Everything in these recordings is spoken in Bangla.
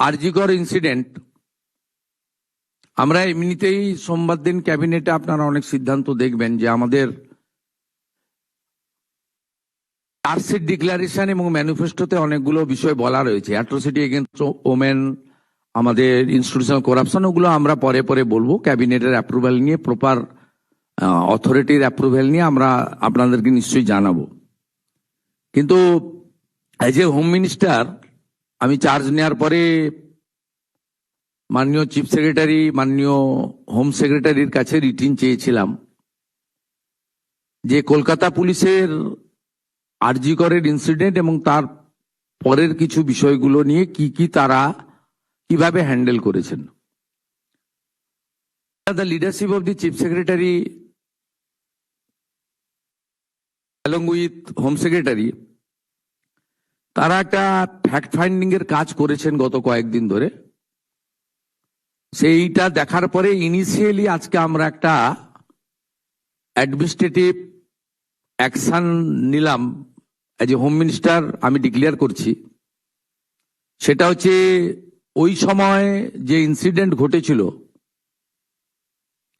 আরজিকর ইনসিডেন্ট, আমরা এমনিতেই সোমবার দিন ক্যাবিনেটে আপনারা অনেক সিদ্ধান্ত দেখবেন যে আমাদের চার্জশিট ডিক্লারেশন এবং ম্যানিফেস্টোতে অনেকগুলো বিষয় বলা রয়েছে, অ্যাট্রোসিটি এগেইনস্ট ওমেন, আমাদের ইনস্টিটিউশনাল করাপশন, ওগুলো আমরা পরে পরে বলবো। ক্যাবিনেটের অ্যাপ্রুভাল নিয়ে, প্রপার অথরিটির অ্যাপ্রুভাল নিয়ে আমরা আপনাদেরকে নিশ্চয়ই জানাবো। কিন্তু অ্যাজ এ হোম মিনিস্টার আমি চার্জ নেওয়ার পরে মাননীয় চিফ সেক্রেটারি, মাননীয় হোম সেক্রেটারির কাছে রিটিন চেয়েছিলাম যে কলকাতা পুলিশের আরজিকরের ইনসিডেন্ট এবং তার পরের কিছু বিষয়গুলো নিয়ে কি তারা কিভাবে হ্যান্ডেল করেছেন। The leadership of the chief secretary along with home secretary, তারা একটা ফ্যাক্ট ফাইন্ডিং এর কাজ করেছেন গত কয়েকদিন ধরে। সেইটা দেখার পরে ইনিশিয়ালি আজকে আমরা একটা অ্যাডমিনিস্ট্রেটিভ অ্যাকশন নিলাম। অ্যাজ এ হোম মিনিস্টার আমি ডিক্লেয়ার করছি, সেটা হচ্ছে ওই সময় যে ইনসিডেন্ট ঘটেছিল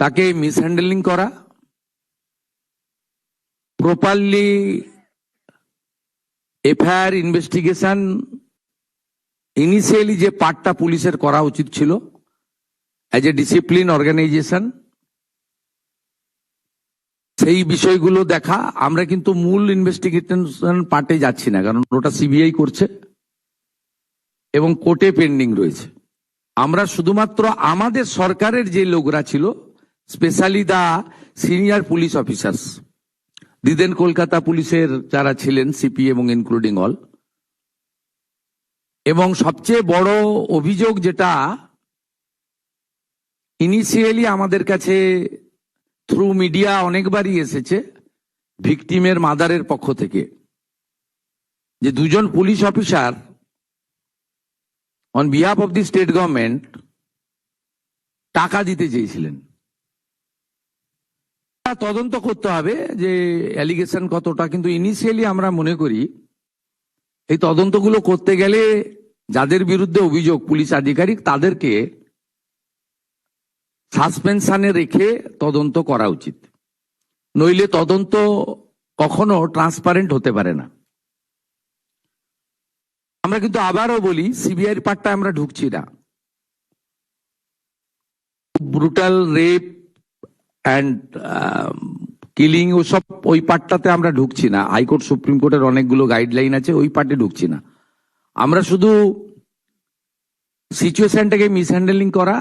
তাকে মিসহ্যান্ডেলিং করা, প্রপারলি এফআইআর ইনভেস্টিগেশন ইনিশিয়ালি যে পার্টটা পুলিশের করা উচিত ছিল অ্যাজ এ ডিসিপ্লিন অর্গানাইজেশন, সেই বিষয়গুলো দেখা। আমরা কিন্তু মূল ইনভেস্টিগেশন পার্টে যাচ্ছি না, কারণ ওটা সিবিআই করছে এবং কোর্টে পেন্ডিং রয়েছে। আমরা শুধুমাত্র আমাদের সরকারের যে লোকরা ছিল, specially the senior police officers, দিদেন কলকাতা পুলিশের যারা ছিলেন সিপি এবং ইনক্লুডিং অল, এবং সবচেয়ে বড় অভিযোগ যেটা ইনিশিয়ালি আমাদের কাছে থ্রু মিডিয়া অনেকবারই এসেছে ভিকটিমের মাদারের পক্ষ থেকে, যে দুজন police officer on behalf of the state government টাকা দিতে চেয়েছিলেন। তদন্ত করতে হবে যে অ্যালিগেশন কতটা, কিন্তু ইনিশিয়ালি আমরা মনে করি এই তদন্তগুলো করতে গেলে যাদের বিরুদ্ধে অভিযোগ পুলিশ আধিকারিক, তাদেরকে সাসপেনশনে রেখে তদন্ত করা উচিত, নইলে তদন্ত কখনো ট্রান্সপারেন্ট হতে পারে না। আমরা কিন্তু আবারও বলি, সিবিআইর পার্টটা আমরা ঢুকছি না। ব্রুটাল রেপ অ্যান্ড কিলিং ওসব ওই পার্টটাতে আমরা ঢুকছি না। হাইকোর্ট সুপ্রিম কোর্টের অনেকগুলো গাইডলাইন আছে, ওই পার্টে ঢুকছি না। আমরা শুধু সিচুয়েশনটাকে মিসহ্যান্ডেলিং করা,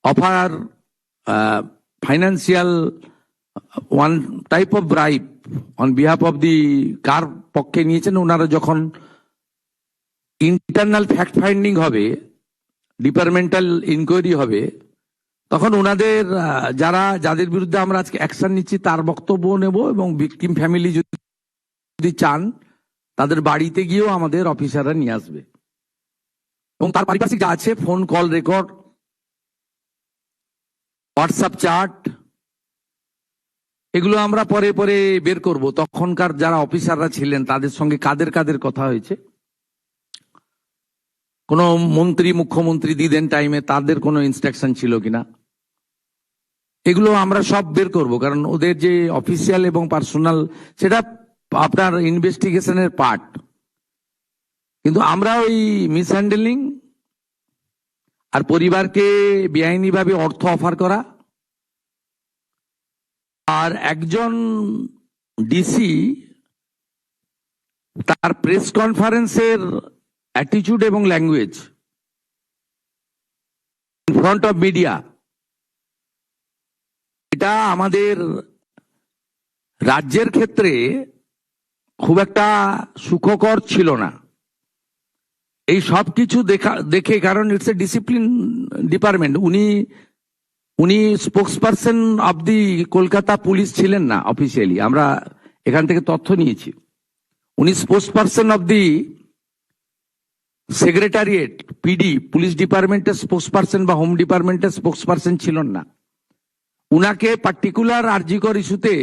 offer financial one type of bribe on behalf of the, কার পক্ষে নিয়েছেন ওনারা, যখন ইন্টারনাল ফ্যাক্ট ফাইন্ডিং হবে, ডিপার্টমেন্টাল ইনকোয়ারি হবে, তখন ওনাদের যাদের বিরুদ্ধে আমরা আজকে অ্যাকশন নিচ্ছি তার বক্তব্য নেব, এবং ভিকটিম ফ্যামিলি যদি চান তাদের বাড়িতে গিয়েও আমাদের অফিসাররা নিয়ে আসবে, এবং তার পারিপার্শ্বিক যা আছে, phone call record, WhatsApp chart, এগুলো আমরা পরে পরে বের করব। তখনকার যারা অফিসাররা ছিলেন তাদের সঙ্গে কাদের কাদের কথা হয়েছে, কোন মন্ত্রী মুখ্যমন্ত্রী দিদেন টাইমে তাদের কোনো ইনস্ট্রাকশন ছিল কিনা, এগুলো আমরা সব বের করব। কারণ ওদের যে অফিসিয়াল এবং পার্সোনাল, সেটা আপনার ইনভেস্টিগেশনের পার্ট। কিন্তু আমরা ওই মিসহ্যান্ডেলিং আর পরিবারকে বেআইনিভাবে অর্থ অফার করা, আর একজন ডিসি তার প্রেস কনফারেন্সের অ্যাটিটিউড এবং language in front of media, এটা আমাদের রাজ্যের ক্ষেত্রে খুব একটা সুখকর ছিল না। এই সব কিছু দেখে, কারণ ইটস এ ডিসিপ্লিন ডিপার্টমেন্ট, উনি spokesperson of the Kolkata police ছিলেন না অফিসিয়ালি, আমরা এখান থেকে তথ্য নিয়েছি। উনি spokesperson of the secretariat, PD, police ডিপার্টমেন্টের স্পোক্সপারসন বা হোম ডিপার্টমেন্টের স্পোক্সপারসন ছিলেন না। উনাকে পার্টিকুলার আরজিকর ইস্যুতে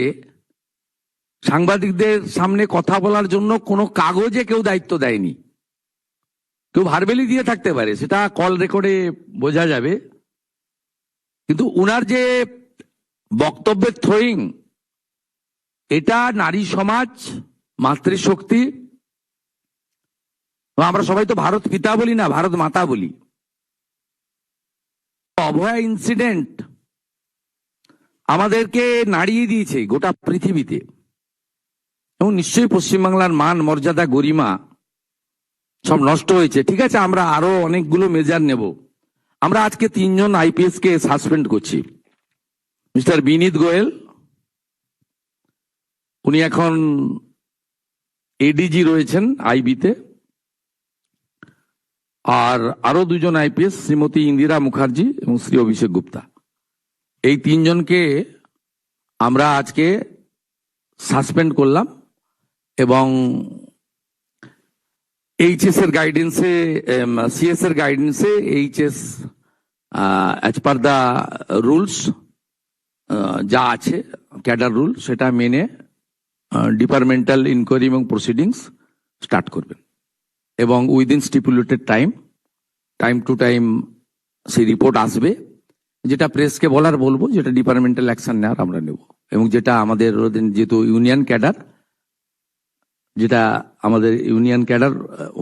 সাংবাদিকদের সামনে কথা বলার জন্য কোনো কাগজে কেউ দায়িত্ব দেয়নি। কেউ ভার্বেলি দিয়ে থাকতে পারে, সেটা কল রেকর্ডে বোঝা যাবে, কিন্তু উনার যে বক্তব্যের থ্রোয়িং, এটা নারী সমাজ, মাতৃশক্তি, আমরা সবাই তো ভারত পিতা বলি না, ভারত মাতা বলি। অভয়া ইনসিডেন্ট আমাদেরকে নাড়িয়ে দিয়েছে গোটা পৃথিবীতে, এবং নিশ্চয়ই পশ্চিমবাংলার মান, মর্যাদা, গরিমা সব নষ্ট হয়েছে। ঠিক আছে, আমরা আরো অনেকগুলো মেজার নেব। আমরা আজকে 3 জন আইপিএস কে সাসপেন্ড করছি। মিস্টার বিনীত গোয়েল, উনি এখন এডিজি রয়েছেন আইবিতে, আর আরো 2 জন আইপিএস, শ্রীমতী ইন্দিরা মুখার্জি এবং শ্রী অভিষেক গুপ্তা। এই 3 জনকে আমরা আজকে সাসপেন্ড করলাম, এবং এইচএস এর গাইডেন্সে, সিএস এর গাইডেন্সে HS as per the rules যা আছে, ক্যাডার রুল, সেটা মেনে ডিপার্টমেন্টাল ইনকোয়ারি এবং প্রসিডিংস স্টার্ট করবেন, এবং within stipulated time to time সেই রিপোর্ট আসবে। যেটা প্রেসকে বলার বলবো, যেটা ডিপার্টমেন্টাল অ্যাকশন নেওয়ার আমরা নেব, এবং যেটা আমাদের যেহেতু ইউনিয়ন ক্যাডার, যেটা আমাদের ইউনিয়ন ক্যাডার,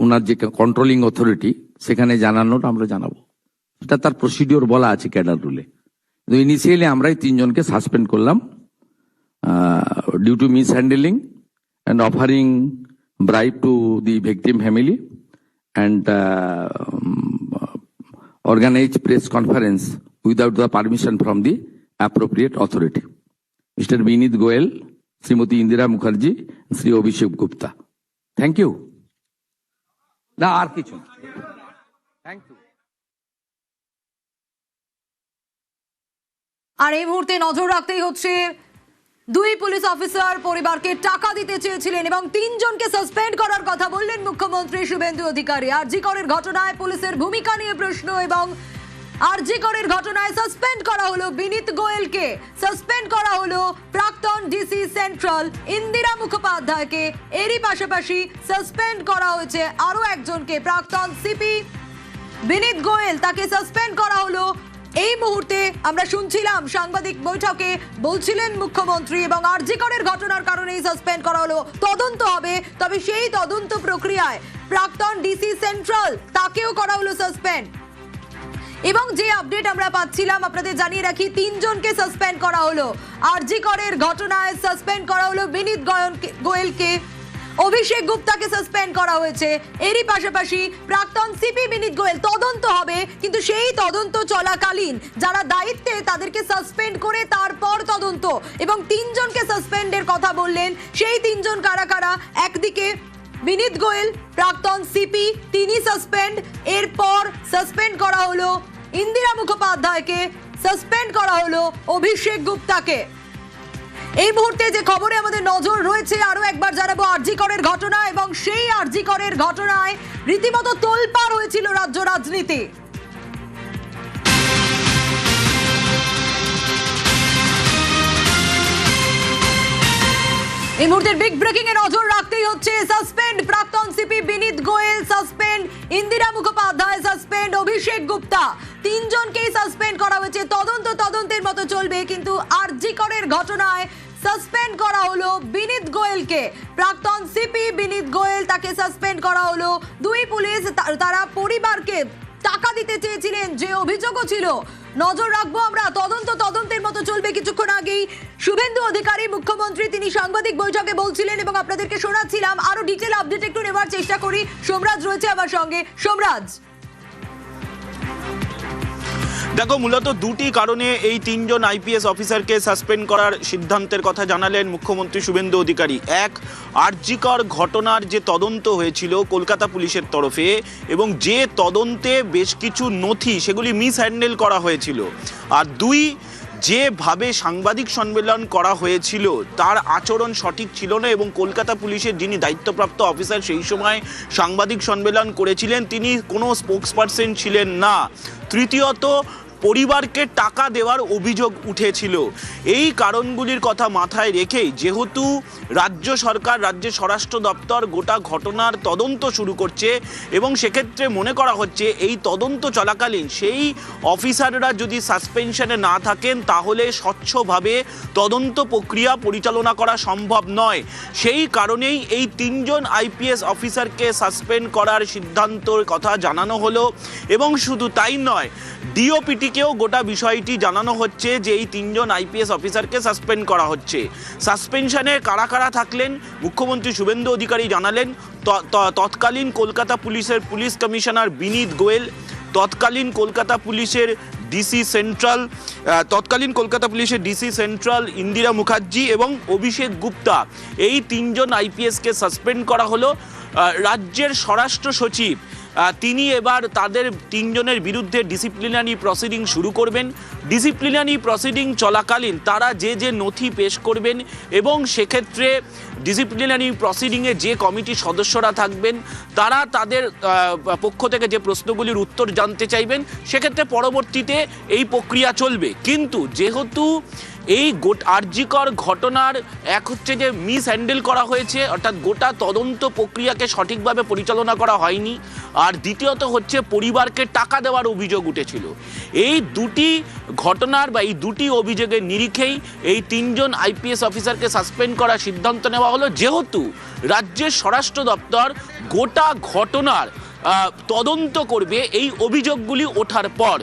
ওনার যে কন্ট্রোলিং অথরিটি, সেখানে জানানোর আমরা জানাবো, সেটা তার প্রসিডিওর বলা আছে ক্যাডার রুলে। কিন্তু ইনিশিয়ালি আমরাই 3 জনকে সাসপেন্ড করলাম due to mishandling and offering bribe to the victim family and organize press conference without the permission from the appropriate authority. Mr. Binit Goel, Srimati Indira Mukherjee, Sri Abhishek Gupta. Thank you. Na ar kichu. Thank you. আর এই মুহূর্তে নজর রাখতেই হচ্ছে, 2 পুলিশ অফিসার পরিবারকে টাকা দিতে চেয়েছিলেন এবং 3 জনকে সাসপেন্ড করার কথা বললেন মুখ্যমন্ত্রী শুভেন্দু অধিকারী। আরজি করের ঘটনায় পুলিশের ভূমিকা নিয়ে প্রশ্ন, এবং আরজি করের ঘটনায় সাসপেন্ড করা হলো বিনীত গোয়েলকে, সাসপেন্ড করা হলো প্রাক্তন ডিসি সেন্ট্রাল ইন্দিরা মুখোপাধ্যায়কে, এরই পাশাপাশি সাসপেন্ড করা হয়েছে আরো একজনকে, প্রাক্তন সিপি বিনীত গোয়েল, তাকে সাসপেন্ড করা হলো। এই মুহূর্তে আমরা শুনছিলাম সাংবাদিক বৈঠকে বলছিলেন মুখ্যমন্ত্রী, এবং আরজি করের ঘটনার কারণেই সাসপেন্ড করা হলো, তদন্ত হবে, তবে সেই তদন্ত প্রক্রিয়ায় প্রাক্তন ডিসি সেন্ট্রাল তাকেও করা হলো সাসপেন্ড। এবং যে আপডেট আমরা পাচ্ছিলাম আপনাদের জানিয়ে রাখি, 3 জনকে সাসপেন্ড করা হলো। আরজি করের ঘটনায় সাসপেন্ড করা হলো বিনীত গোয়েলকে, অভিষেক গুপ্তাকে সাসপেন্ড করা হয়েছে, এরই পাশাপাশি প্রাক্তন সিপি বিনীত গোয়েল, তদন্ত হবে, কিন্তু সেই তদন্ত চলাকালীন যারা দায়িত্বে তাদেরকে সাসপেন্ড করে তারপর তদন্ত, এবং 3 জনকে সাসপেন্ডের কথা বললেন। সেই 3 জন কারা কারা? একদিকে বিনীত গোয়েল, প্রাক্তন সিপি, তিনি সাসপেন্ড, এরপর সাসপেন্ড করা হলো ইন্দিরা মুখোপাধ্যায়কে, সাসপেন্ড করা হলো অভিষেক গুপ্তাকে। এই মুহূর্তে যে খবরে আমাদের নজর রয়েছে, আরো একবার জানাবো আরজি করের ঘটনা, এবং সেই আরজি করের ঘটনায় রীতিমতো তোলপাড় হয়েছিল রাজ্য রাজনীতি। এই মুহূর্তের বিগ ব্রেকিং এ নজর রাখতেই হচ্ছে, সাসপেন্ড প্রাক্তন সিপি বিনীত গোয়েল, সাসপেন্ড ইন্দিরা মুখোপাধ্যায়, সাসপেন্ড অভিষেক গুপ্তা, 3 জনকেই সাসপেন্ড করা হয়েছে। তদন্তের মতো চলবে, কিন্তু আরজি করের ঘটনায় সাসপেন্ড করা হলো বিনীত গোয়েলকে, প্রাক্তন সিপি বিনীত গোয়েল, তাকে সাসপেন্ড করা হলো। 2 পুলিশ তারা পরিবারকে টাকা দিতে চেয়েছিলেন, যে অভিযোগও ছিল। নজর রাখবো আমরা, তদন্তের মতো চলবে। কিছুক্ষণ আগেই শুভেন্দু অধিকারী মুখ্যমন্ত্রী, তিনি সাংবাদিক বৈঠকে বলছিলেন, এবং আপনাদেরকে শোনাচ্ছিলাম। আরো ডিটেল আপডেট একটু নেবার চেষ্টা করি। সোমরাজ রয়েছে আমার সঙ্গে। সোমরাজ, দেখো, মূলত 2টি কারণে এই 3 জন আইপিএস অফিসারকে সাসপেন্ড করার সিদ্ধান্তের কথা জানালেন মুখ্যমন্ত্রী শুভেন্দু অধিকারী। এক, আরজিকর ঘটনার যে তদন্ত হয়েছিল কলকাতা পুলিশের তরফে, এবং যে তদন্তে বেশ কিছু নথি সেগুলি মিসহ্যান্ডেল করা হয়েছিল। আর 2, যেভাবে সাংবাদিক সম্মেলন করা হয়েছিল তার আচরণ সঠিক ছিল না, এবং কলকাতা পুলিশের যিনি দায়িত্বপ্রাপ্ত অফিসার সেই সময় সাংবাদিক সম্মেলন করেছিলেন তিনি কোনো স্পোক্সপারসন ছিলেন না। তৃতীয়ত, পরিবারকে টাকা দেওয়ার অভিযোগ উঠেছিল। এই কারণগুলির কথা মাথায় রেখেই যেহেতু রাজ্য সরকার, রাজ্যের স্বরাষ্ট্র দপ্তর গোটা ঘটনার তদন্ত শুরু করছে এবং সেক্ষেত্রে মনে করা হচ্ছে এই তদন্ত চলাকালীন সেই অফিসাররা যদি সাসপেনশনে না থাকেন তাহলে স্বচ্ছভাবে তদন্ত প্রক্রিয়া পরিচালনা করা সম্ভব নয়। সেই কারণেই এই 3 জন আইপিএস অফিসারকে সাসপেন্ড করার সিদ্ধান্তের কথা জানানো হলো এবং শুধু তাই নয়, ডিওপিটিকেও গোটা বিষয়টি জানানো হচ্ছে যে এই 3 জন আইপিএস অফিসারকে সাসপেন্ড করা হচ্ছে। সাসপেনশনে কারা কারা থাকলেন মুখ্যমন্ত্রী শুভেন্দু অধিকারী জানালেন। তৎকালীন কলকাতা পুলিশের পুলিশ কমিশনার বিনীত গোয়েল, তৎকালীন কলকাতা পুলিশের ডিসি সেন্ট্রাল ইন্দিরা মুখার্জি এবং অভিষেক গুপ্তা, এই 3 জন আইপিএসকে সাসপেন্ড করা হলো। রাজ্যের স্বরাষ্ট্র সচিব তিনি এবার তাদের 3 জনের বিরুদ্ধে ডিসিপ্লিনারি প্রসিডিং শুরু করবেন। ডিসিপ্লিনারি প্রসিডিং চলাকালীন তারা যে যে নথি পেশ করবেন এবং সেক্ষেত্রে ডিসিপ্লিনারি প্রসিডিংয়ে যে কমিটির সদস্যরা থাকবেন তারা তাদের পক্ষ থেকে যে প্রশ্নগুলির উত্তর জানতে চাইবেন, সেক্ষেত্রে পরবর্তীতে এই প্রক্রিয়া চলবে। কিন্তু যেহেতু এই আরজিকর ঘটনার এক হচ্ছে যে মিস হ্যান্ডেল করা হয়েছে, অর্থাৎ গোটা তদন্ত প্রক্রিয়াকে সঠিকভাবে পরিচালনা করা হয়নি, আর দ্বিতীয়ত হচ্ছে পরিবারকে টাকা দেওয়ার অভিযোগ উঠেছিল। এই দুটি ঘটনার বা এই দুটি অভিযোগের নিরিখেই এই 3 জন আইপিএস অফিসারকে সাসপেন্ড করার সিদ্ধান্ত নেওয়া হলো, যেহেতু রাজ্যের স্বরাষ্ট্র দপ্তর গোটা ঘটনার তদন্ত করবে এই অভিযোগগুলি ওঠার পর।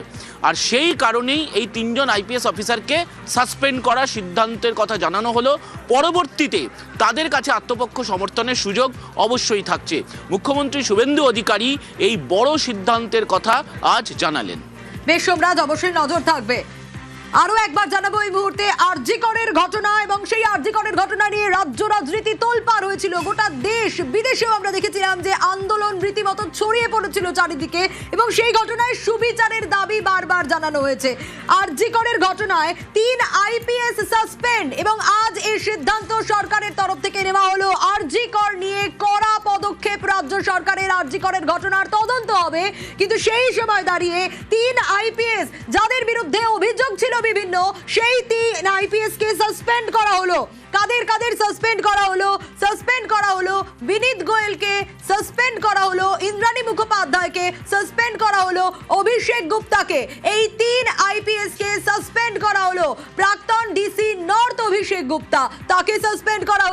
আর সেই কারণেই এই 3 জন আইপিএস অফিসারকে সাসপেন্ড করার সিদ্ধান্তের কথা জানানো হলো। পরবর্তীতে তাদের কাছে আত্মপক্ষ সমর্থনের সুযোগ অবশ্যই থাকছে। মুখ্যমন্ত্রী শুভেন্দু অধিকারী এই বড় সিদ্ধান্তের কথা আজ জানালেন। বেশ সোমরাজ, অবশ্যই নজর থাকবে। আরো একবার জানাবো এই মুহূর্তে আরজিকরের ঘটনা এবং সেই আরজিকরের ঘটনা নিয়ে রাজ্য রাজনীতি তোলপাড় হয়েছিল। গোটা দেশ বিদেশেও আমরা দেখেছিলাম যে আন্দোলন রীতিমতো ছড়িয়ে পড়েছিল চারিদিকে এবং সেই ঘটনায় সুবিচারের দাবি বারবার জানানো হয়েছে। আরজিকরের ঘটনায় 3 আইপিএস সাসপেন্ড এবং আজ এই সিদ্ধান্ত সরকারের তরফ থেকে নেওয়া হলো। আরজিকর নিয়ে কড়া পদক্ষেপ রাজ্য সরকারের। আরজিকরের ঘটনার তদন্ত হবে, কিন্তু সেই সময় দাঁড়িয়ে 3 আইপিএস যাদের বিরুদ্ধে অভিযোগ ছিল বিভিন্ন, সেই 3 আইপিএস কে সাসপেন্ড করা হলো। কাদের কাদের সাসপেন্ড করা হলো? সাসপেন্ড করা হলো বিনীত গোয়েলকে, সাসপেন্ড করা হলো ইন্দ্রাণী মুখোপাধ্যায়কে, সাসপেন্ড করা হলো অভিষেক গুপ্তাকে। এই 3 আইপিএস কে সাসপেন্ড করা হলো। প্রাক্তন ডিসি নর্থ অভিষেক গুপ্তা, তাকে সাসপেন্ড করা